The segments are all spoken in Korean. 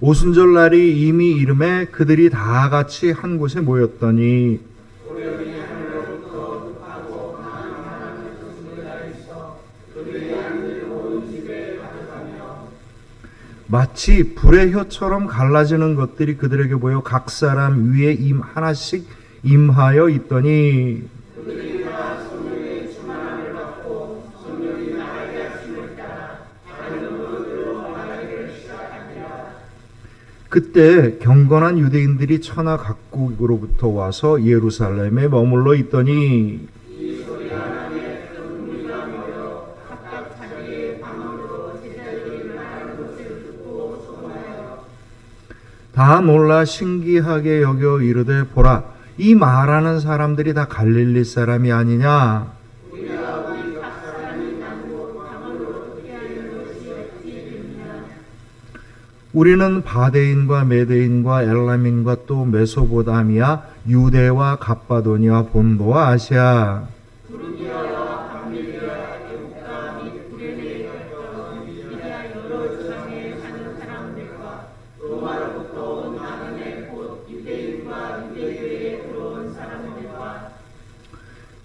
오순절 날이 이미 이름에 그들이 다 같이 한 곳에 모였더니 마치 불의 혀처럼 갈라지는 것들이 그들에게 보여 각 사람 위에 하나씩 임하여 있더니 그때 경건한 유대인들이 천하 각국으로부터 와서 예루살렘에 머물러 있더니 다 놀라 신기하게 여겨 이르되 보라 이 말하는 사람들이 다 갈릴리 사람이 아니냐. 우리는 바데인과 메데인과 엘람인과 또 메소포타미아 유대와 갑바도니아 본도와 아시아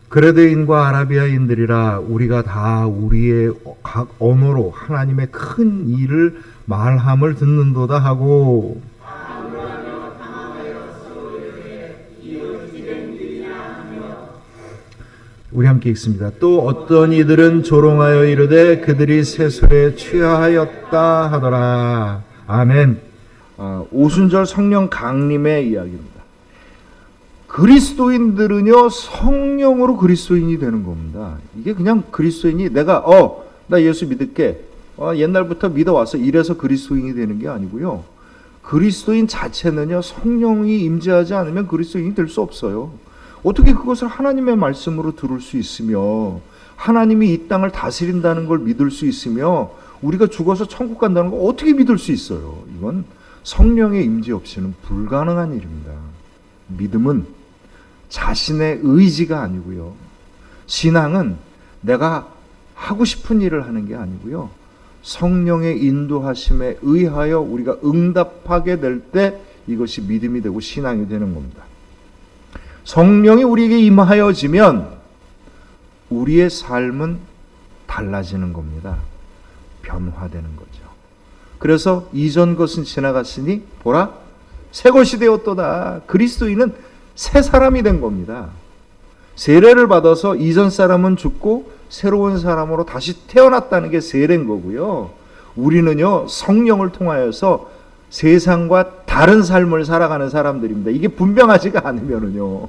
그레데인과 아라비아인들이라 우리가 다 우리의 각 언어로 하나님의 큰 일을 말함을 듣는도다 하고 우리 함께 읽습니다. 또 어떤 이들은 조롱하여 이르되 그들이 세술에 취하였다 하더라. 아멘. 오순절 성령 강림의 이야기입니다. 그리스도인들은요 성령으로 그리스도인이 되는 겁니다. 이게 그냥 그리스도인이 내가 나 예수 믿을게 옛날부터 믿어왔어 이래서 그리스도인이 되는 게 아니고요. 그리스도인 자체는요 성령이 임재하지 않으면 그리스도인이 될 수 없어요. 어떻게 그것을 하나님의 말씀으로 들을 수 있으며 하나님이 이 땅을 다스린다는 걸 믿을 수 있으며 우리가 죽어서 천국 간다는 걸 어떻게 믿을 수 있어요. 이건 성령의 임재 없이는 불가능한 일입니다. 믿음은 자신의 의지가 아니고요. 신앙은 내가 하고 싶은 일을 하는 게 아니고요. 성령의 인도하심에 의하여 우리가 응답하게 될 때 이것이 믿음이 되고 신앙이 되는 겁니다. 성령이 우리에게 임하여지면 우리의 삶은 달라지는 겁니다. 변화되는 거죠. 그래서 이전 것은 지나갔으니 보라 새 것이 되었도다. 그리스도인은 새 사람이 된 겁니다. 세례를 받아서 이전 사람은 죽고 새로운 사람으로 다시 태어났다는 게 세례인 거고요. 우리는요 성령을 통하여서 세상과 다른 삶을 살아가는 사람들입니다. 이게 분명하지가 않으면은요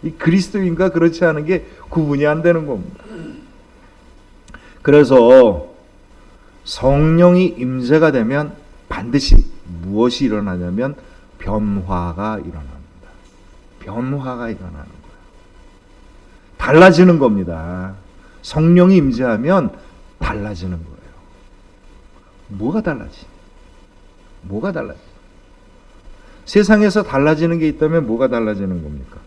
이 그리스도인과 그렇지 않은 게 구분이 안 되는 겁니다. 그래서 성령이 임재가 되면 반드시 무엇이 일어나냐면 변화가 일어납니다. 변화가 일어나는 거예요. 달라지는 겁니다. 성령이 임재하면 달라지는 거예요. 뭐가 달라지? 뭐가 달라지? 세상에서 달라지는 게 있다면 뭐가 달라지는 겁니까?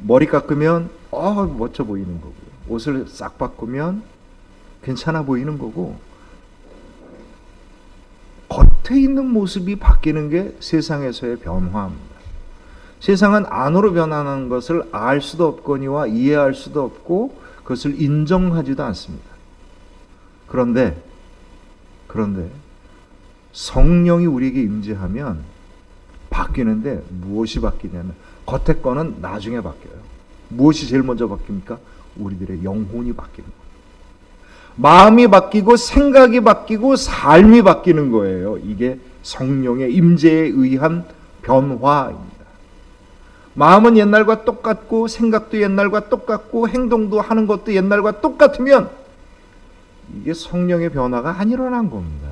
머리 깎으면 멋져 보이는 거고요. 옷을 싹 바꾸면 괜찮아 보이는 거고 겉에 있는 모습이 바뀌는 게 세상에서의 변화입니다. 세상은 안으로 변하는 것을 알 수도 없거니와 이해할 수도 없고 그것을 인정하지도 않습니다. 그런데 성령이 우리에게 임재하면 바뀌는데 무엇이 바뀌냐면 겉에 거는 나중에 바뀌어요. 무엇이 제일 먼저 바뀝니까? 우리들의 영혼이 바뀌는 거예요. 마음이 바뀌고 생각이 바뀌고 삶이 바뀌는 거예요. 이게 성령의 임재에 의한 변화입니다. 마음은 옛날과 똑같고 생각도 옛날과 똑같고 행동도 하는 것도 옛날과 똑같으면 이게 성령의 변화가 안 일어난 겁니다.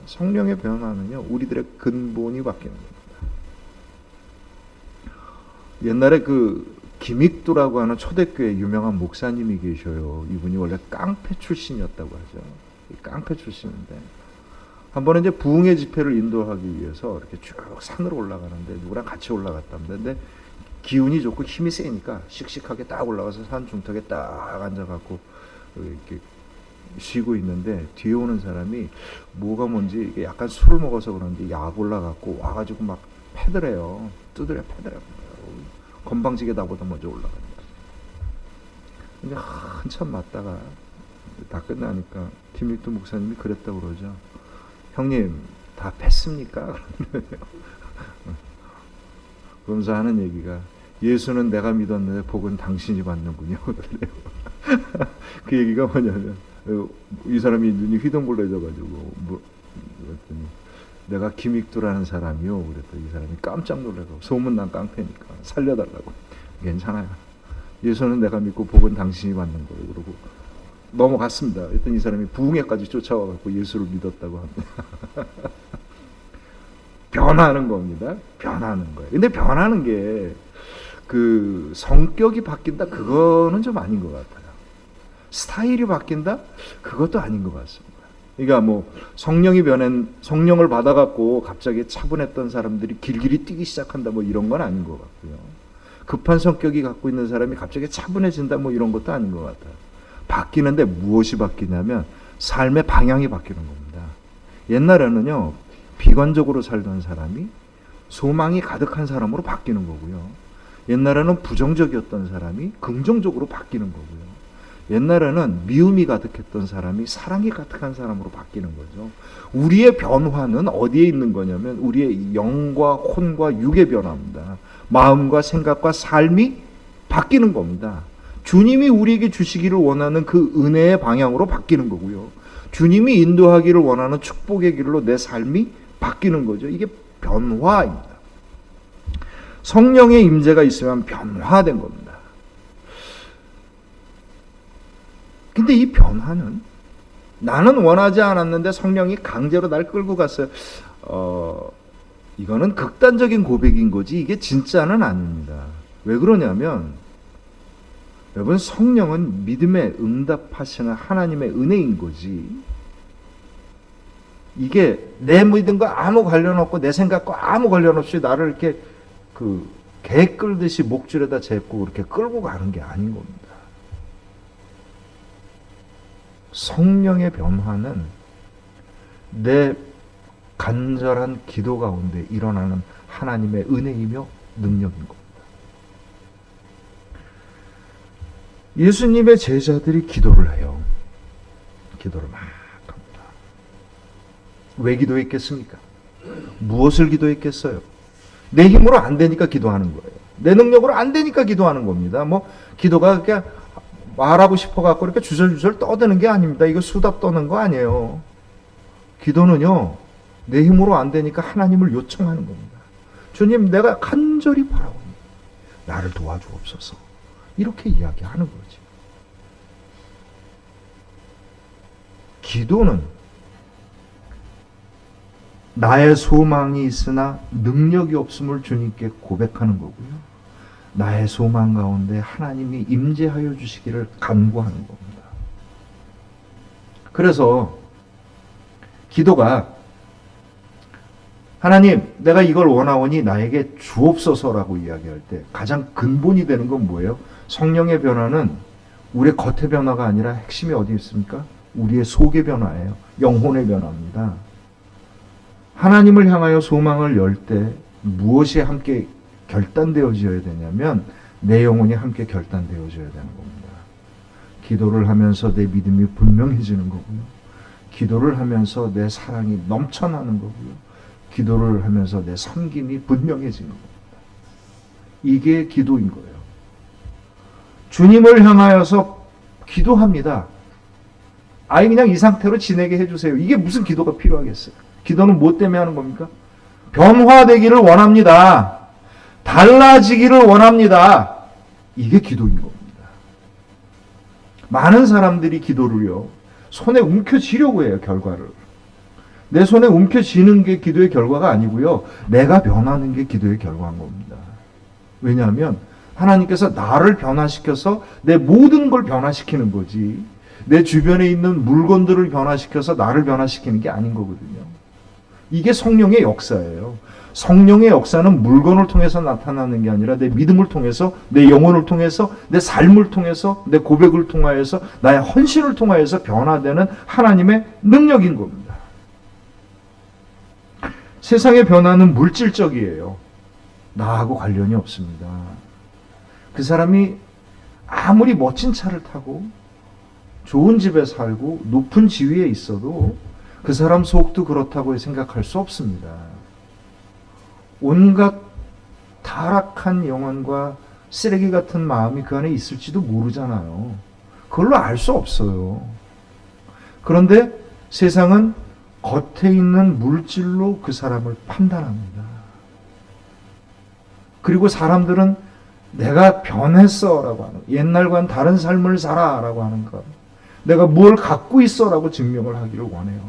성령의 변화는요 우리들의 근본이 바뀌는 겁니다. 옛날에 그 김익두라고 하는 초대교회 유명한 목사님이 계셔요. 이분이 원래 깡패 출신이었다고 하죠. 깡패 출신인데 한 번은 이제 부흥의 집회를 인도하기 위해서 이렇게 쭉 산으로 올라가는데 누구랑 같이 올라갔답니다. 근데 기운이 좋고 힘이 세니까 씩씩하게 딱 올라가서 산 중턱에 딱 앉아갖고 이렇게 쉬고 있는데 뒤에 오는 사람이 뭐가 뭔지 이게 약간 술을 먹어서 그런지 약 올라갖고 와가지고 막 패드래요. 두드려 패드려. 건방지게 나보다 먼저 올라간다. 근데 한참 맞다가 다 끝나니까 김익두 목사님이 그랬다고 그러죠. 형님 다 뺐습니까? 그러면서 하는 얘기가 예수는 내가 믿었는데 복은 당신이 받는군요. 그 얘기가 뭐냐면 이 사람이 눈이 휘둥글레져가지고 그랬더니 내가 김익두라는 사람이요. 그랬더니 이 사람이 깜짝 놀라고 소문난 깡패니까 살려달라고. 괜찮아요. 예수는 내가 믿고 복은 당신이 받는 거예요. 그러고 넘어갔습니다. 그랬더니 이 사람이 부흥회까지 쫓아와갖고 예수를 믿었다고 합니다. 변하는 겁니다. 변하는 거예요. 근데 변하는 게 그 성격이 바뀐다? 그거는 좀 아닌 것 같아요. 스타일이 바뀐다? 그것도 아닌 것 같습니다. 그러니까 뭐 성령을 받아갖고 갑자기 차분했던 사람들이 길길이 뛰기 시작한다 뭐 이런 건 아닌 것 같고요. 급한 성격이 갖고 있는 사람이 갑자기 차분해진다 뭐 이런 것도 아닌 것 같아요. 바뀌는데 무엇이 바뀌냐면 삶의 방향이 바뀌는 겁니다. 옛날에는요, 비관적으로 살던 사람이 소망이 가득한 사람으로 바뀌는 거고요. 옛날에는 부정적이었던 사람이 긍정적으로 바뀌는 거고요. 옛날에는 미움이 가득했던 사람이 사랑이 가득한 사람으로 바뀌는 거죠. 우리의 변화는 어디에 있는 거냐면 우리의 영과 혼과 육의 변화입니다. 마음과 생각과 삶이 바뀌는 겁니다. 주님이 우리에게 주시기를 원하는 그 은혜의 방향으로 바뀌는 거고요. 주님이 인도하기를 원하는 축복의 길로 내 삶이 바뀌는 거죠. 이게 변화입니다. 성령의 임재가 있으면 변화된 겁니다. 근데 이 변화는 나는 원하지 않았는데 성령이 강제로 날 끌고 갔어요. 이거는 극단적인 고백인 거지 이게 진짜는 아닙니다. 왜 그러냐면 여러분 성령은 믿음에 응답하시는 하나님의 은혜인 거지 이게 내 믿음과 아무 관련 없고 내 생각과 아무 관련 없이 나를 이렇게 개 끌듯이 목줄에다 잽고 그렇게 끌고 가는 게 아닌 겁니다. 성령의 변화는 내 간절한 기도 가운데 일어나는 하나님의 은혜이며 능력인 겁니다. 예수님의 제자들이 기도를 해요. 기도를 막 합니다. 왜 기도했겠습니까? 무엇을 기도했겠어요? 내 힘으로 안 되니까 기도하는 거예요. 내 능력으로 안 되니까 기도하는 겁니다. 뭐 기도가 그렇게 말하고 싶어갖고 이렇게 주절주절 떠드는 게 아닙니다. 이거 수다 떠는 거 아니에요. 기도는요, 내 힘으로 안 되니까 하나님을 요청하는 겁니다. 주님, 내가 간절히 바라옵니다. 나를 도와주옵소서. 이렇게 이야기하는 거지. 기도는 나의 소망이 있으나 능력이 없음을 주님께 고백하는 거고요. 나의 소망 가운데 하나님이 임재하여 주시기를 간구하는 겁니다. 그래서 기도가 하나님, 내가 이걸 원하오니 나에게 주옵소서라고 이야기할 때 가장 근본이 되는 건 뭐예요? 성령의 변화는 우리의 겉의 변화가 아니라 핵심이 어디 있습니까? 우리의 속의 변화예요. 영혼의 변화입니다. 하나님을 향하여 소망을 열 때 무엇이 함께 결단되어져야 되냐면 내 영혼이 함께 결단되어져야 되는 겁니다. 기도를 하면서 내 믿음이 분명해지는 거고요. 기도를 하면서 내 사랑이 넘쳐나는 거고요. 기도를 하면서 내 섬김이 분명해지는 겁니다. 이게 기도인 거예요. 주님을 향하여서 기도합니다. 아예 그냥 이 상태로 지내게 해주세요. 이게 무슨 기도가 필요하겠어요? 기도는 뭐 때문에 하는 겁니까? 변화되기를 원합니다. 달라지기를 원합니다. 이게 기도인 겁니다. 많은 사람들이 기도를요, 손에 움켜쥐려고 해요, 결과를. 내 손에 움켜쥐는 게 기도의 결과가 아니고요, 내가 변하는 게 기도의 결과인 겁니다. 왜냐하면 하나님께서 나를 변화시켜서 내 모든 걸 변화시키는 거지, 내 주변에 있는 물건들을 변화시켜서 나를 변화시키는 게 아닌 거거든요. 이게 성령의 역사예요. 성령의 역사는 물건을 통해서 나타나는 게 아니라 내 믿음을 통해서, 내 영혼을 통해서, 내 삶을 통해서, 내 고백을 통하여서, 나의 헌신을 통하여서 변화되는 하나님의 능력인 겁니다. 세상의 변화는 물질적이에요. 나하고 관련이 없습니다. 그 사람이 아무리 멋진 차를 타고 좋은 집에 살고 높은 지위에 있어도 그 사람 속도 그렇다고 생각할 수 없습니다. 온갖 타락한 영혼과 쓰레기 같은 마음이 그 안에 있을지도 모르잖아요. 그걸로 알 수 없어요. 그런데 세상은 겉에 있는 물질로 그 사람을 판단합니다. 그리고 사람들은 내가 변했어 라고 하는, 옛날과는 다른 삶을 살아 라고 하는 것, 내가 뭘 갖고 있어 라고 증명을 하기를 원해요.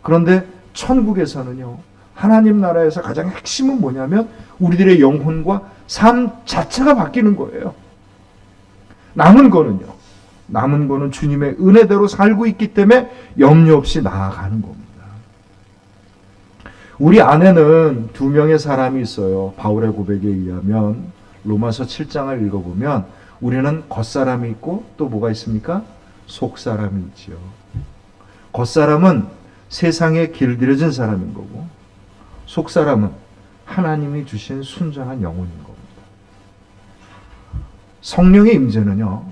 그런데 천국에서는요, 하나님 나라에서 가장 핵심은 뭐냐면 우리들의 영혼과 삶 자체가 바뀌는 거예요. 남은 거는 주님의 은혜대로 살고 있기 때문에 염려 없이 나아가는 겁니다. 우리 안에는 두 명의 사람이 있어요. 바울의 고백에 의하면 로마서 7장을 읽어보면 우리는 겉사람이 있고 또 뭐가 있습니까? 속사람이 있지요. 겉사람은 세상에 길들여진 사람인 거고, 속사람은 하나님이 주신 순전한 영혼인 겁니다. 성령의 임재는요,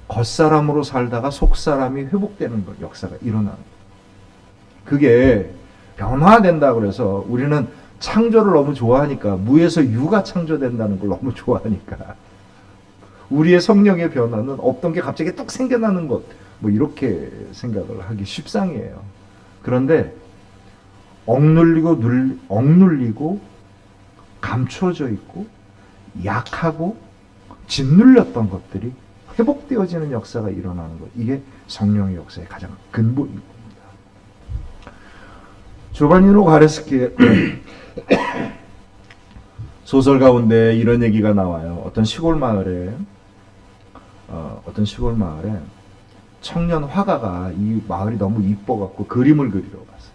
겉사람으로 살다가 속사람이 회복되는 것, 역사가 일어나는, 그게 변화된다 그래서 우리는 창조를 너무 좋아하니까, 무에서 유가 창조된다는 걸 너무 좋아하니까 우리의 성령의 변화는 없던 게 갑자기 뚝 생겨나는 것, 뭐 이렇게 생각을 하기 쉽상이에요. 그런데 억눌리고 감춰져 있고 약하고 짓눌렸던 것들이 회복되어지는 역사가 일어나는 것, 이게 성령의 역사의 가장 근본인 겁니다. 조바니노 가레스키의 소설 가운데 이런 얘기가 나와요. 어떤 시골 마을에 청년 화가가 이 마을이 너무 이뻐갖고 그림을 그리러 갔어요.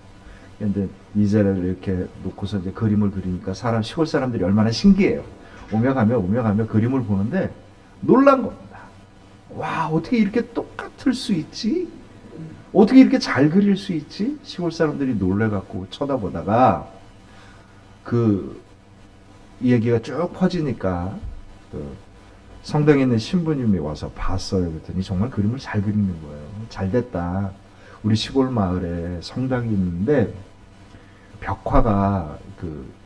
근데 이제를 이렇게 놓고서 이제 그림을 그리니까 시골 사람들이 얼마나 신기해요. 오며 가며 그림을 보는데 놀란 겁니다. 와, 어떻게 이렇게 똑같을 수 있지? 어떻게 이렇게 잘 그릴 수 있지? 시골 사람들이 놀래갖고 쳐다보다가 이 얘기가 쭉 퍼지니까 성당에 있는 신부님이 와서 봤어요. 그랬더니 정말 그림을 잘 그리는 거예요. 잘 됐다. 우리 시골 마을에 성당이 있는데 벽화가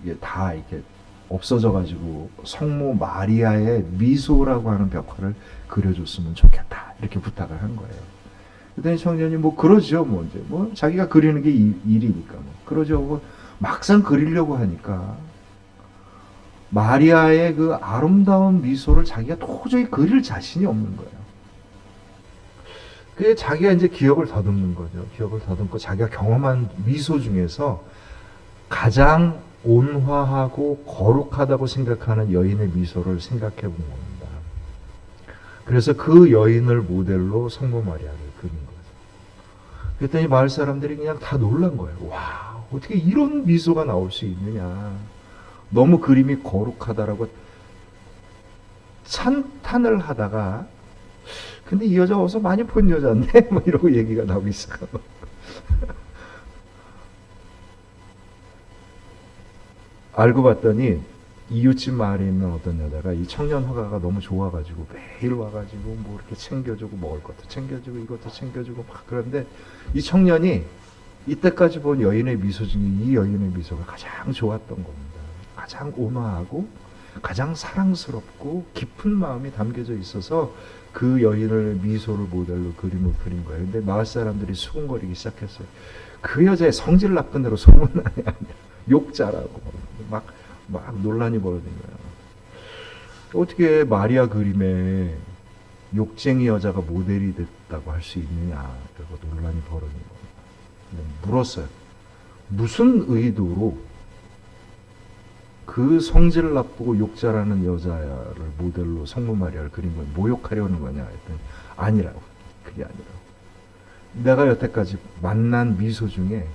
이게 다 이렇게 없어져가지고 성모 마리아의 미소라고 하는 벽화를 그려줬으면 좋겠다. 이렇게 부탁을 한 거예요. 그랬더니 청년이 그러죠. 이제 자기가 그리는 게 일이니까 그러죠. 막상 그리려고 하니까 마리아의 그 아름다운 미소를 자기가 도저히 그릴 자신이 없는 거예요. 그게 자기가 이제 기억을 더듬는 거죠. 기억을 더듬고 자기가 경험한 미소 중에서 가장 온화하고 거룩하다고 생각하는 여인의 미소를 생각해 본 겁니다. 그래서 그 여인을 모델로 성모 마리아를 그린 거죠. 그랬더니 마을 사람들이 그냥 다 놀란 거예요. 와, 어떻게 이런 미소가 나올 수 있느냐. 너무 그림이 거룩하다라고 찬탄을 하다가, 근데 이 여자 어디서 많이 본 여자인데? 이러고 얘기가 나오기 시작하고. 알고 봤더니 이웃집 마을에 있는 어떤 여자가 이 청년 화가가 너무 좋아가지고 매일 와가지고 이렇게 챙겨주고, 먹을 것도 챙겨주고 이것도 챙겨주고 그런데 이 청년이 이때까지 본 여인의 미소 중에 이 여인의 미소가 가장 좋았던 겁니다. 가장 온화하고 가장 사랑스럽고 깊은 마음이 담겨져 있어서 그 여인을 미소를 모델로 그림을 그린 거예요. 근데 마을 사람들이 수군거리기 시작했어요. 그 여자의 성질 나쁜 애로 소문난이 아니라 욕자라고 막 논란이 벌어진 거예요. 어떻게 마리아 그림에 욕쟁이 여자가 모델이 됐다고 할 수 있느냐, 그리고 논란이 벌어진 거예요. 물었어요. 무슨 의도로 그 성질 나쁘고 욕자라는 여자를 모델로 성모 마리아를 그린 거예요? 모욕하려는 거냐 했더니 아니라고. 그게 아니라고. 내가 여태까지 만난 미소 중에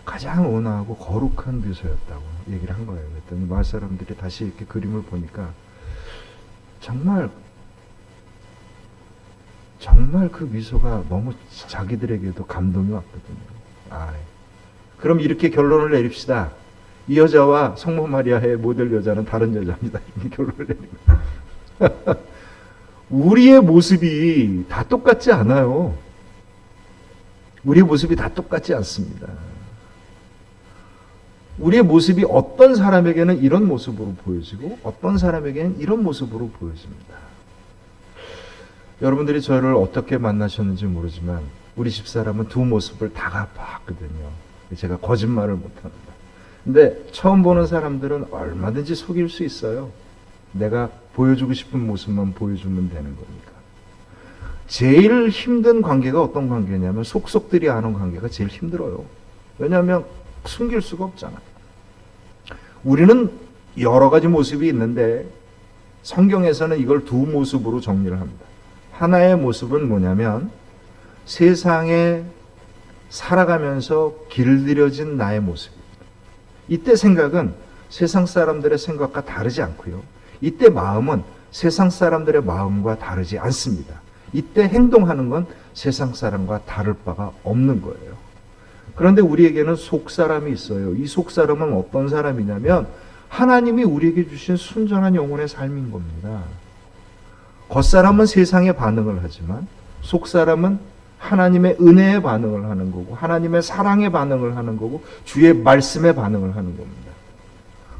가장 온화하고 거룩한 미소였다고. 얘기를 한 거예요. 그랬더니 마을 사람들이 다시 이렇게 그림을 보니까 정말 그 미소가 너무 자기들에게도 감동이 왔거든요. 그럼 이렇게 결론을 내립시다. 이 여자와 성모 마리아의 모델 여자는 다른 여자입니다. 이렇게 결론을 내립니다. 우리의 모습이 다 똑같지 않아요. 우리의 모습이 다 똑같지 않습니다. 우리의 모습이 어떤 사람에게는 이런 모습으로 보여지고 어떤 사람에게는 이런 모습으로 보여집니다. 여러분들이 저를 어떻게 만나셨는지 모르지만 우리 집사람은 두 모습을 다 봤거든요. 제가 거짓말을 못합니다. 근데 처음 보는 사람들은 얼마든지 속일 수 있어요. 내가 보여주고 싶은 모습만 보여주면 되는 거니까. 제일 힘든 관계가 어떤 관계냐면 속속들이 아는 관계가 제일 힘들어요. 왜냐하면 숨길 수가 없잖아요. 우리는 여러 가지 모습이 있는데 성경에서는 이걸 두 모습으로 정리를 합니다. 하나의 모습은 뭐냐면 세상에 살아가면서 길들여진 나의 모습입니다. 이때 생각은 세상 사람들의 생각과 다르지 않고요. 이때 마음은 세상 사람들의 마음과 다르지 않습니다. 이때 행동하는 건 세상 사람과 다를 바가 없는 거예요. 그런데 우리에게는 속사람이 있어요. 이 속사람은 어떤 사람이냐면 하나님이 우리에게 주신 순전한 영혼의 삶인 겁니다. 겉사람은 세상에 반응을 하지만 속사람은 하나님의 은혜에 반응을 하는 거고 하나님의 사랑에 반응을 하는 거고 주의 말씀에 반응을 하는 겁니다.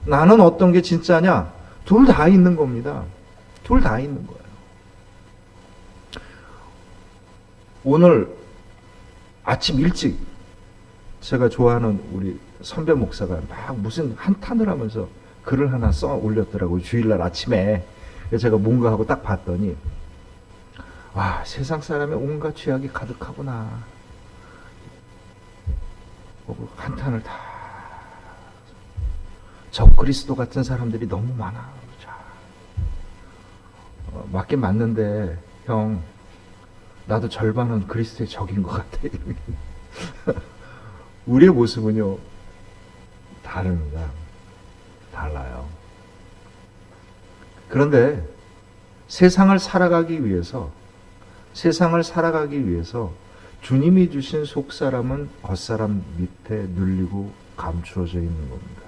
나는 어떤 게 진짜냐? 둘 다 있는 겁니다. 둘 다 있는 거예요. 오늘 아침 일찍 제가 좋아하는 우리 선배 목사가 막 무슨 한탄을 하면서 글을 하나 써 올렸더라고요. 주일날 아침에. 제가 뭔가 하고 딱 봤더니 와, 세상 사람의 온갖 죄악이 가득하구나. 한탄을 다. 적그리스도 같은 사람들이 너무 많아. 맞긴 맞는데 형, 나도 절반은 그리스도의 적인 것 같아. 우리의 모습은요 다릅니다. 달라요. 그런데 세상을 살아가기 위해서 주님이 주신 속사람은 겉사람 밑에 눌리고 감추어져 있는 겁니다.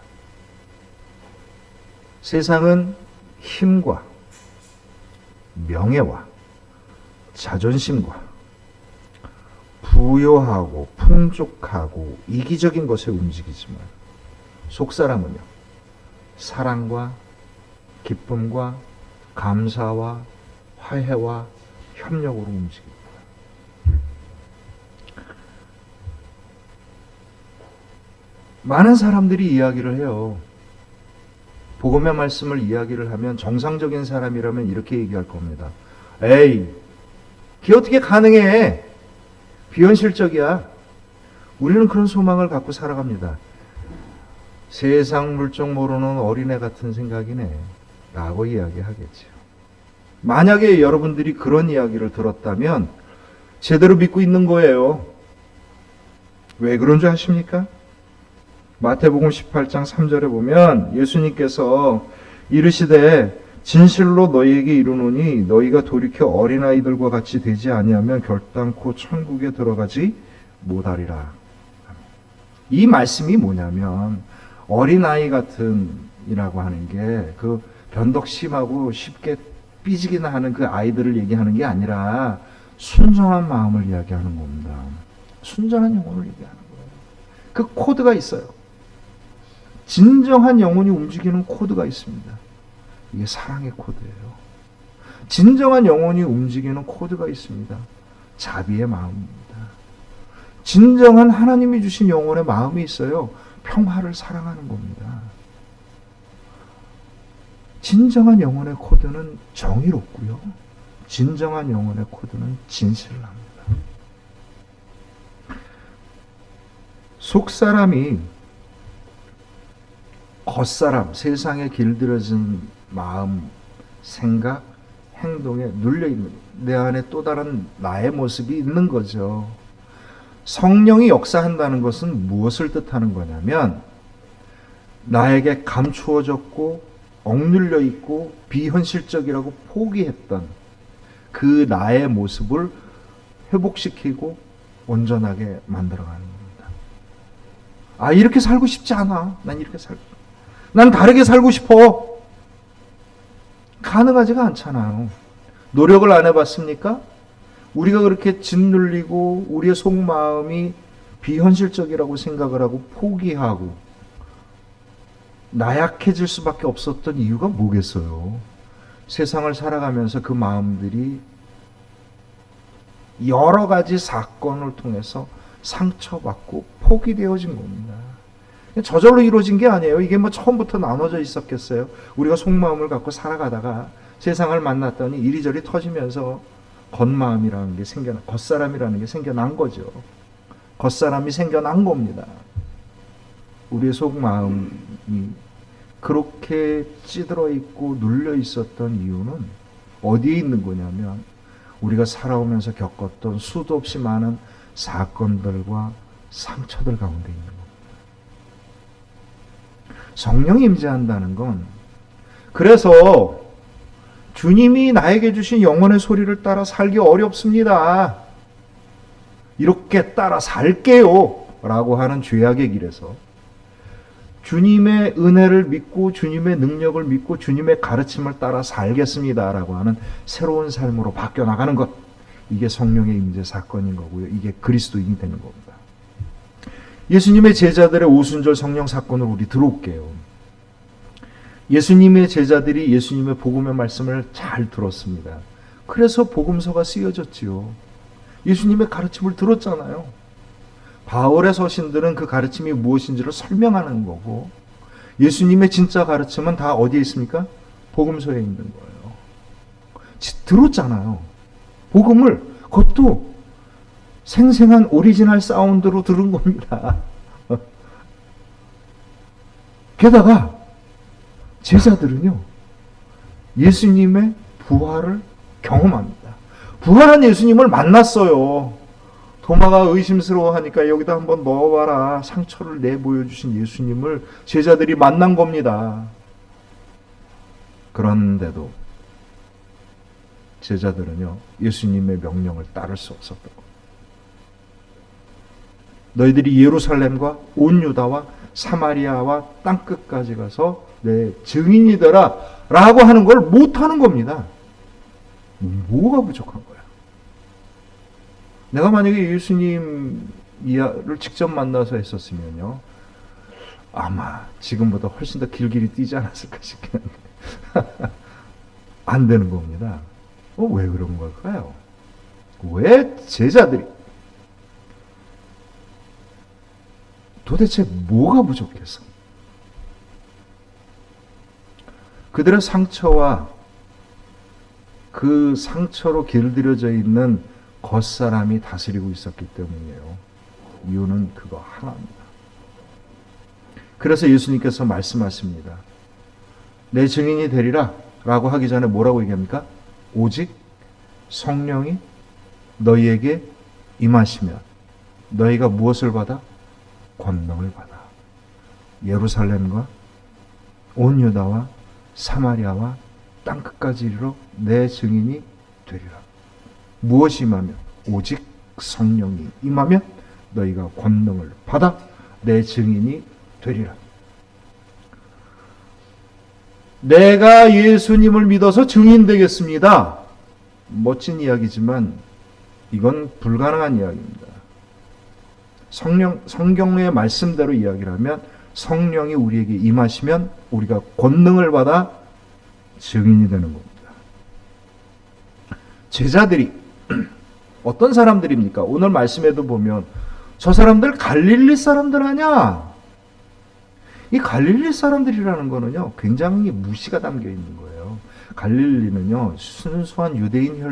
세상은 힘과 명예와 자존심과 부요하고 풍족하고 이기적인 것에 움직이지만 속사람은요 사랑과 기쁨과 감사와 화해와 협력으로 움직입니다. 많은 사람들이 이야기를 해요. 복음의 말씀을 이야기를 하면 정상적인 사람이라면 이렇게 얘기할 겁니다. 에이, 그게 어떻게 가능해? 비현실적이야. 우리는 그런 소망을 갖고 살아갑니다. 세상 물정 모르는 어린애 같은 생각이네 라고 이야기하겠죠. 만약에 여러분들이 그런 이야기를 들었다면 제대로 믿고 있는 거예요. 왜 그런 줄 아십니까? 마태복음 18장 3절에 보면 예수님께서 이르시되 진실로 너희에게 이르노니 너희가 돌이켜 어린아이들과 같이 되지 아니하면 결단코 천국에 들어가지 못하리라. 이 말씀이 뭐냐면 어린아이 같은 이라고 하는 게 그 변덕심하고 쉽게 삐지기나 하는 그 아이들을 얘기하는 게 아니라 순전한 마음을 이야기하는 겁니다. 순전한 영혼을 얘기하는 거예요. 그 코드가 있어요. 진정한 영혼이 움직이는 코드가 있습니다. 이게 사랑의 코드예요. 진정한 영혼이 움직이는 코드가 있습니다. 자비의 마음입니다. 진정한 하나님이 주신 영혼의 마음이 있어요. 평화를 사랑하는 겁니다. 진정한 영혼의 코드는 정의롭고요. 진정한 영혼의 코드는 진실합니다. 속사람이 겉사람, 세상에 길들여진 마음, 생각, 행동에 눌려있는 내 안에 또 다른 나의 모습이 있는 거죠. 성령이 역사한다는 것은 무엇을 뜻하는 거냐면 나에게 감추어졌고 억눌려 있고 비현실적이라고 포기했던 그 나의 모습을 회복시키고 온전하게 만들어가는 겁니다. 아, 이렇게 살고 싶지 않아. 난 다르게 살고 싶어. 가능하지가 않잖아요. 노력을 안 해봤습니까? 우리가 그렇게 짓눌리고 우리의 속마음이 비현실적이라고 생각을 하고 포기하고 나약해질 수밖에 없었던 이유가 뭐겠어요? 세상을 살아가면서 그 마음들이 여러 가지 사건을 통해서 상처받고 포기되어진 겁니다. 저절로 이루어진 게 아니에요. 이게 뭐 처음부터 나눠져 있었겠어요? 우리가 속마음을 갖고 살아가다가 세상을 만났더니 이리저리 터지면서 겉마음이라는 게 겉사람이라는 게 생겨난 거죠. 겉사람이 생겨난 겁니다. 우리의 속마음이 그렇게 찌들어 있고 눌려 있었던 이유는 어디에 있는 거냐면 우리가 살아오면서 겪었던 수도 없이 많은 사건들과 상처들 가운데 있는 겁니다. 성령이 임재한다는 건 그래서 주님이 나에게 주신 영혼의 소리를 따라 살기 어렵습니다. 이렇게 따라 살게요 라고 하는 죄악의 길에서 주님의 은혜를 믿고 주님의 능력을 믿고 주님의 가르침을 따라 살겠습니다 라고 하는 새로운 삶으로 바뀌어 나가는 것, 이게 성령의 임재 사건인 거고요. 이게 그리스도인이 되는 겁니다. 예수님의 제자들의 오순절 성령 사건으로 우리 들어올게요. 예수님의 제자들이 예수님의 복음의 말씀을 잘 들었습니다. 그래서 복음서가 쓰여졌지요. 예수님의 가르침을 들었잖아요. 바울의 서신들은 그 가르침이 무엇인지를 설명하는 거고 예수님의 진짜 가르침은 다 어디에 있습니까? 복음서에 있는 거예요. 들었잖아요. 복음을 그것도 생생한 오리지널 사운드로 들은 겁니다. 게다가 제자들은요, 예수님의 부활을 경험합니다. 부활한 예수님을 만났어요. 도마가 의심스러워하니까 여기다 한번 넣어봐라. 상처를 내보여주신 예수님을 제자들이 만난 겁니다. 그런데도 제자들은요, 예수님의 명령을 따를 수 없었던 겁니다. 너희들이 예루살렘과 온 유다와 사마리아와 땅끝까지 가서 내 증인이 되라 라고 하는 걸 못하는 겁니다. 뭐가 부족한 거야? 내가 만약에 예수님을 직접 만나서 했었으면요, 아마 지금보다 훨씬 더 길길이 뛰지 않았을까 싶긴 한데 안 되는 겁니다. 왜 그런 걸까요? 왜 제자들이 도대체 뭐가 부족해서 그들의 상처와 그 상처로 길들여져 있는 겉사람이 다스리고 있었기 때문이에요. 이유는 그거 하나입니다. 그래서 예수님께서 말씀하십니다. 내 증인이 되리라 라고 하기 전에 뭐라고 얘기합니까? 오직 성령이 너희에게 임하시면 너희가 무엇을 받아? 권능을 받아 예루살렘과 온 유다와 사마리아와 땅끝까지 이르러 내 증인이 되리라. 무엇이 임하면? 오직 성령이 임하면 너희가 권능을 받아 내 증인이 되리라. 내가 예수님을 믿어서 증인 되겠습니다. 멋진 이야기지만 이건 불가능한 이야기입니다. 성경의 말씀대로 이야기를 하면 성령이 우리에게 임하시면 우리가 권능을 받아 증인이 되는 겁니다. 제자들이 어떤 사람들입니까? 오늘 말씀에도 보면 저 사람들 갈릴리 사람들 아냐? 이 갈릴리 사람들이라는 거는요, 굉장히 무시가 담겨 있는 거예요. 갈릴리는요, 순수한 유대인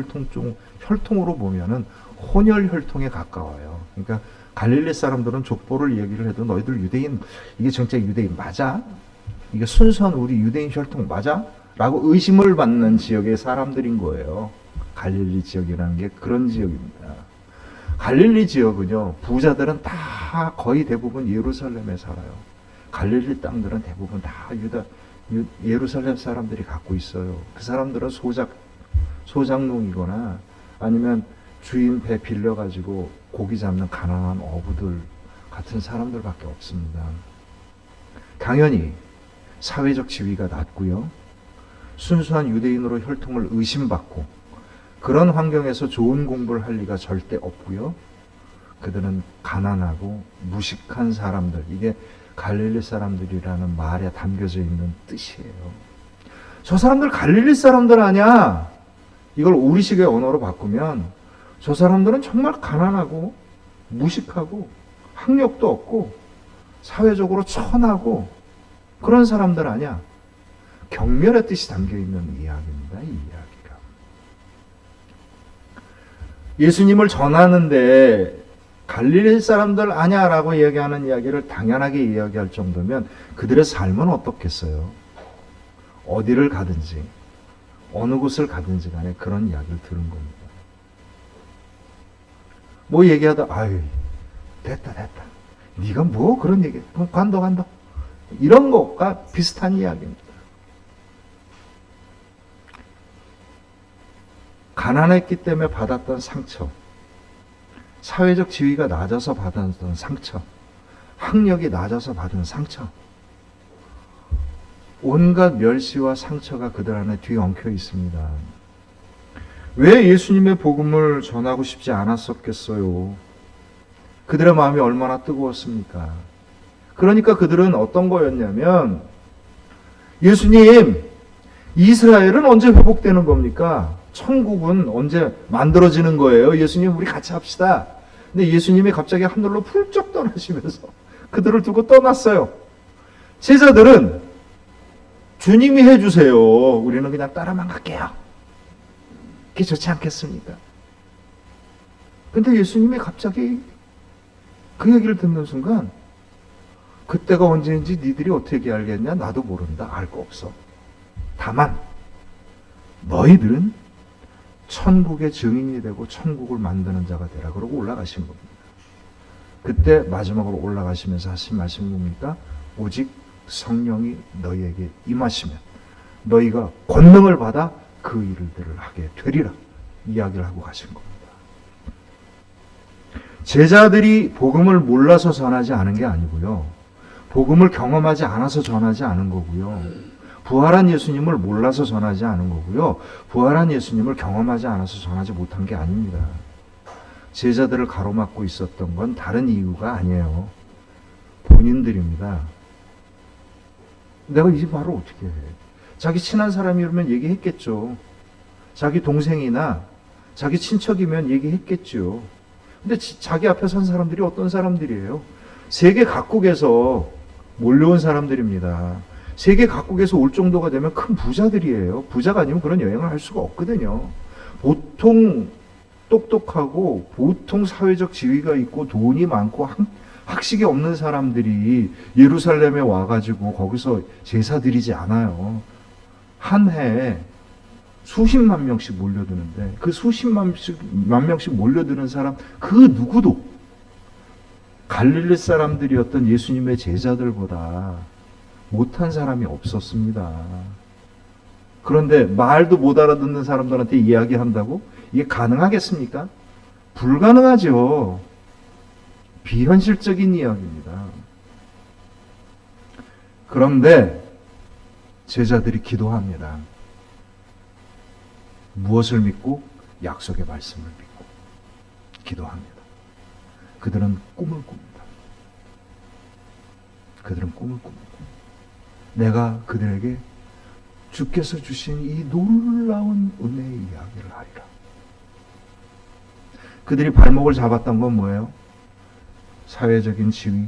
혈통으로 보면은 혼혈 혈통에 가까워요. 그러니까 갈릴리 사람들은 족보를 얘기를 해도 너희들 유대인, 이게 정작 유대인 맞아? 이게 순수한 우리 유대인 혈통 맞아? 라고 의심을 받는 지역의 사람들인 거예요. 갈릴리 지역이라는 게 그런 지역입니다. 갈릴리 지역은요, 부자들은 다 거의 대부분 예루살렘에 살아요. 갈릴리 땅들은 대부분 다 예루살렘 사람들이 갖고 있어요. 그 사람들은 소작농이거나 아니면 주인 배 빌려가지고 고기 잡는 가난한 어부들 같은 사람들밖에 없습니다. 당연히 사회적 지위가 낮고요. 순수한 유대인으로 혈통을 의심받고 그런 환경에서 좋은 공부를 할 리가 절대 없고요. 그들은 가난하고 무식한 사람들, 이게 갈릴리 사람들이라는 말에 담겨져 있는 뜻이에요. 저 사람들 갈릴리 사람들 아니야? 이걸 우리식의 언어로 바꾸면 저 사람들은 정말 가난하고 무식하고 학력도 없고 사회적으로 천하고 그런 사람들 아니야? 경멸의 뜻이 담겨있는 이야기입니다. 이 이야기가. 예수님을 전하는데 갈릴리 사람들 아냐라고 이야기하는 이야기를 당연하게 이야기할 정도면 그들의 삶은 어떻겠어요? 어디를 가든지 어느 곳을 가든지 간에 그런 이야기를 들은 겁니다. 뭐 얘기하다 아유 됐다 네가 뭐 그런 얘기 간다 이런 것과 비슷한 이야기입니다. 가난했기 때문에 받았던 상처, 사회적 지위가 낮아서 받았던 상처, 학력이 낮아서 받은 상처, 온갖 멸시와 상처가 그들 안에 뒤엉켜 있습니다. 왜 예수님의 복음을 전하고 싶지 않았었겠어요? 그들의 마음이 얼마나 뜨거웠습니까? 그러니까 그들은 어떤 거였냐면, 예수님, 이스라엘은 언제 회복되는 겁니까? 천국은 언제 만들어지는 거예요? 예수님, 우리 같이 합시다. 근데 예수님이 갑자기 하늘로 훌쩍 떠나시면서 그들을 두고 떠났어요. 제자들은 주님이 해주세요. 우리는 그냥 따라만 갈게요. 그게 좋지 않겠습니까? 근데 예수님이 갑자기 그 얘기를 듣는 순간 그때가 언제인지 니들이 어떻게 알겠냐? 나도 모른다. 알 거 없어. 다만 너희들은 천국의 증인이 되고 천국을 만드는 자가 되라. 그러고 올라가신 겁니다. 그때 마지막으로 올라가시면서 하신 말씀이 뭡니까? 오직 성령이 너희에게 임하시면 너희가 권능을 받아 그 일들을 하게 되리라. 이야기를 하고 가신 겁니다. 제자들이 복음을 몰라서 전하지 않은 게 아니고요. 복음을 경험하지 않아서 전하지 않은 거고요. 부활한 예수님을 몰라서 전하지 않은 거고요. 부활한 예수님을 경험하지 않아서 전하지 못한 게 아닙니다. 제자들을 가로막고 있었던 건 다른 이유가 아니에요. 본인들입니다. 내가 이 말을 어떻게 해? 자기 친한 사람이면 얘기했겠죠. 자기 동생이나 자기 친척이면 얘기했겠죠. 근데 자기 앞에 선 사람들이 어떤 사람들이에요? 세계 각국에서 몰려온 사람들입니다. 세계 각국에서 올 정도가 되면 큰 부자들이에요. 부자가 아니면 그런 여행을 할 수가 없거든요. 보통 똑똑하고 보통 사회적 지위가 있고 돈이 많고 학식이 없는 사람들이 예루살렘에 와가지고 거기서 제사 드리지 않아요. 한 해에 수십만 명씩 몰려드는데 그 수십만 명씩 몰려드는 사람 그 누구도 갈릴리 사람들이었던 예수님의 제자들보다 못한 사람이 없었습니다. 그런데 말도 못 알아듣는 사람들한테 이야기한다고? 이게 가능하겠습니까? 불가능하죠. 비현실적인 이야기입니다. 그런데 제자들이 기도합니다. 무엇을 믿고? 약속의 말씀을 믿고 기도합니다. 그들은 꿈을 꿉니다. 그들은 꿈을 꿉니다. 내가 그들에게 주께서 주신 이 놀라운 은혜의 이야기를 하리라. 그들이 발목을 잡았던 건 뭐예요? 사회적인 지위,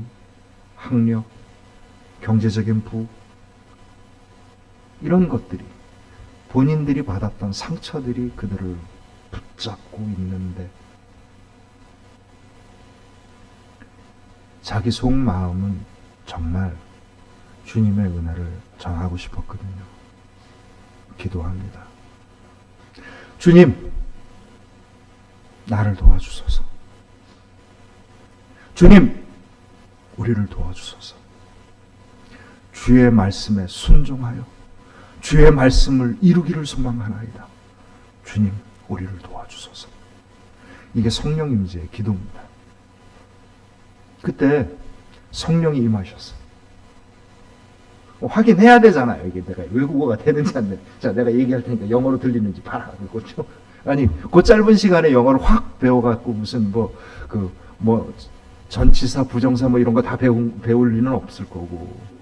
학력, 경제적인 부, 이런 것들이 본인들이 받았던 상처들이 그들을 붙잡고 있는데 자기 속마음은 정말 주님의 은혜를 전하고 싶었거든요. 기도합니다. 주님, 나를 도와주소서. 주님, 우리를 도와주소서. 주의 말씀에 순종하여 주의 말씀을 이루기를 소망하나이다. 주님, 우리를 도와주소서. 이게 성령 임재의 기도입니다. 그때 성령이 임하셨어. 확인해야 되잖아요. 이게 내가 외국어가 되는지 안 되는지. 자, 내가 얘기할 테니까 영어로 들리는지 봐라. 그렇죠? 아니, 그 짧은 시간에 영어를 확 배워갖고 무슨 전치사, 부정사 이런 거 다 배울 리는 없을 거고,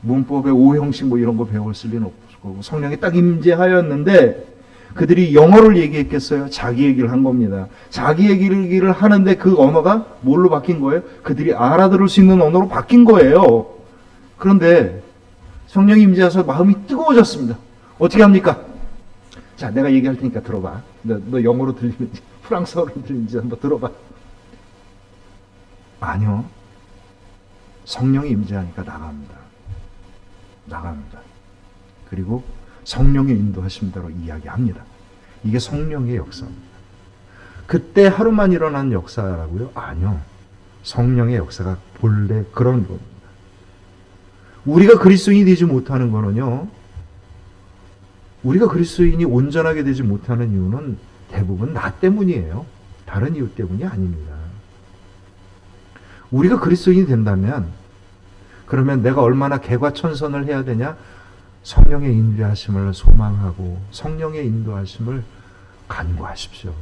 문법의 오형식 이런 거 배웠을 리는 없을 거고, 성령이 딱 임재하였는데 그들이 영어를 얘기했겠어요? 자기 얘기를 한 겁니다. 자기 얘기를 하는데 그 언어가 뭘로 바뀐 거예요? 그들이 알아들을 수 있는 언어로 바뀐 거예요. 그런데 성령이 임재하셔서 마음이 뜨거워졌습니다. 어떻게 합니까? 자, 내가 얘기할 테니까 들어봐. 너 영어로 들리는지 프랑스어로 들리는지 한번 들어봐. 아니요. 성령이 임재하니까 나갑니다. 그리고 성령의 인도하신 대로 이야기합니다. 이게 성령의 역사입니다. 그때 하루만 일어난 역사라고요? 아니요. 성령의 역사가 본래 그런 겁니다. 우리가 그리스도인이 되지 못하는 거는요, 우리가 그리스도인이 온전하게 되지 못하는 이유는 대부분 나 때문이에요. 다른 이유 때문이 아닙니다. 우리가 그리스도인이 된다면, 그러면 내가 얼마나 개과천선을 해야 되냐? 성령의 인도하심을 소망하고 성령의 인도하심을 간구하십시오.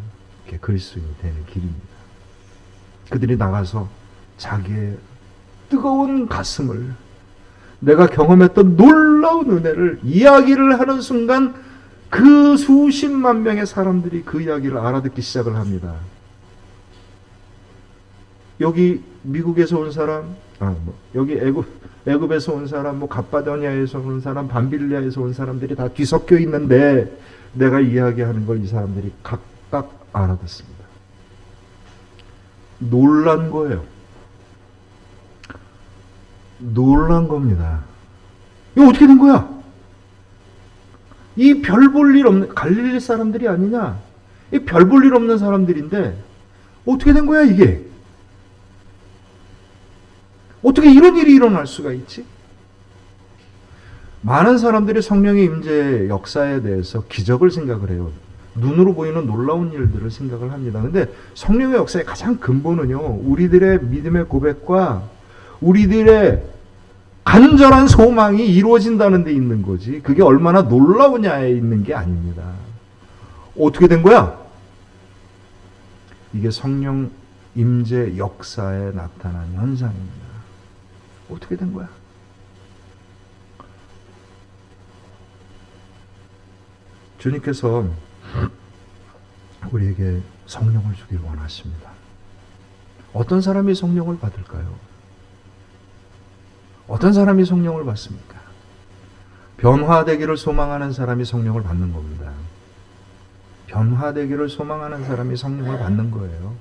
그게 그리스도인이 되는 길입니다. 그들이 나가서 자기의 뜨거운 가슴을, 내가 경험했던 놀라운 은혜를 이야기를 하는 순간 그 수십만 명의 사람들이 그 이야기를 알아듣기 시작을 합니다. 여기 미국에서 온 사람, 여기 애굽에서 온 사람, 갑바도니아에서 온 사람, 밤빌리아에서 온 사람들이 다 뒤섞여 있는데 내가 이야기하는 걸 이 사람들이 각각 알아듣습니다. 놀란 거예요. 놀란 겁니다. 이거 어떻게 된 거야? 이 별 볼 일 없는 갈릴리 사람들이 아니냐? 이 별 볼 일 없는 사람들인데 어떻게 된 거야 이게? 어떻게 이런 일이 일어날 수가 있지? 많은 사람들이 성령의 임재 역사에 대해서 기적을 생각을 해요. 눈으로 보이는 놀라운 일들을 생각을 합니다. 근데 성령의 역사의 가장 근본은요, 우리들의 믿음의 고백과 우리들의 간절한 소망이 이루어진다는 데 있는 거지, 그게 얼마나 놀라우냐에 있는 게 아닙니다. 어떻게 된 거야? 이게 성령 임재 역사에 나타난 현상입니다. 어떻게 된 거야? 주님께서 우리에게 성령을 주길 원하십니다. 어떤 사람이 성령을 받을까요? 어떤 사람이 성령을 받습니까? 변화되기를 소망하는 사람이 성령을 받는 겁니다. 변화되기를 소망하는 사람이 성령을 받는 거예요.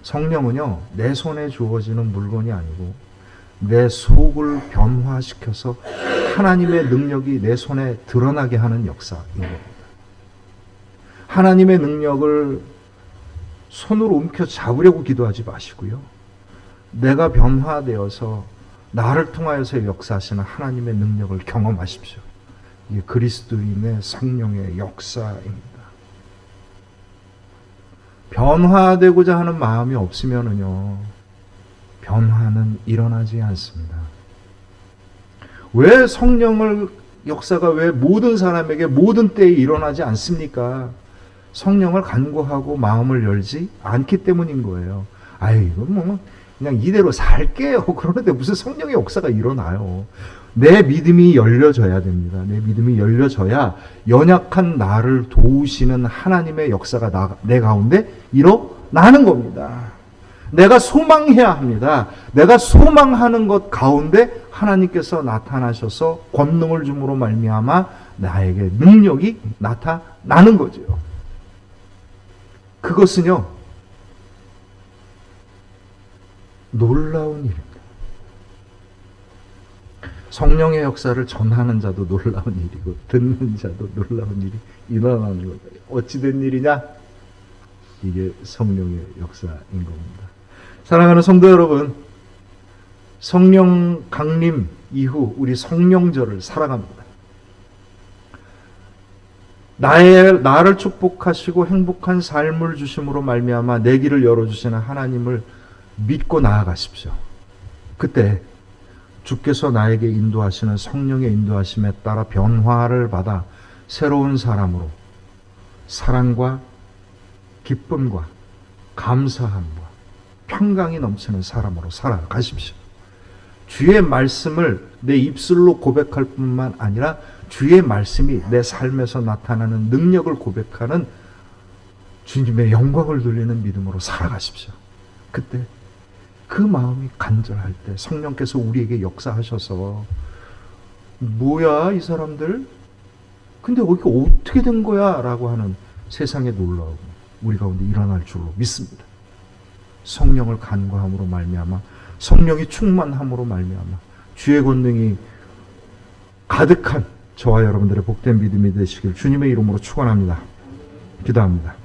성령은요, 내 손에 주어지는 물건이 아니고 내 속을 변화시켜서 하나님의 능력이 내 손에 드러나게 하는 역사인 겁니다. 하나님의 능력을 손으로 움켜 잡으려고 기도하지 마시고요, 내가 변화되어서 나를 통하여서 역사하시는 하나님의 능력을 경험하십시오. 이게 그리스도인의 성령의 역사입니다. 변화되고자 하는 마음이 없으면은요, 변화는 일어나지 않습니다. 왜 성령을 역사가 왜 모든 사람에게 모든 때에 일어나지 않습니까? 성령을 간구하고 마음을 열지 않기 때문인 거예요. 이거 그냥 이대로 살게요. 그러는데 무슨 성령의 역사가 일어나요? 내 믿음이 열려져야 됩니다. 내 믿음이 열려져야 연약한 나를 도우시는 하나님의 역사가 내 가운데 일어나는 겁니다. 내가 소망해야 합니다. 내가 소망하는 것 가운데 하나님께서 나타나셔서 권능을 줌으로 말미암아 나에게 능력이 나타나는 거죠. 그것은요, 놀라운 일입니다. 성령의 역사를 전하는 자도 놀라운 일이고 듣는 자도 놀라운 일이 일어나는 거예요. 어찌된 일이냐? 이게 성령의 역사인 겁니다. 사랑하는 성도 여러분, 성령 강림 이후 우리 성령절을 살아갑니다. 나를 축복하시고 행복한 삶을 주심으로 말미암아 내 길을 열어주시는 하나님을 믿고 나아가십시오. 그때 주께서 나에게 인도하시는 성령의 인도하심에 따라 변화를 받아 새로운 사람으로 사랑과 기쁨과 감사함과 평강이 넘치는 사람으로 살아가십시오. 주의 말씀을 내 입술로 고백할 뿐만 아니라 주의 말씀이 내 삶에서 나타나는 능력을 고백하는 주님의 영광을 돌리는 믿음으로 살아가십시오. 그때 그 마음이 간절할 때 성령께서 우리에게 역사하셔서 뭐야 이 사람들? 근데 여기 어떻게 된 거야? 라고 하는 세상의 놀라움 우리 가운데 일어날 줄로 믿습니다. 성령을 간구함으로 말미암아 성령이 충만함으로 말미암아 주의 권능이 가득한 저와 여러분들의 복된 믿음이 되시길 주님의 이름으로 축원합니다. 기도합니다.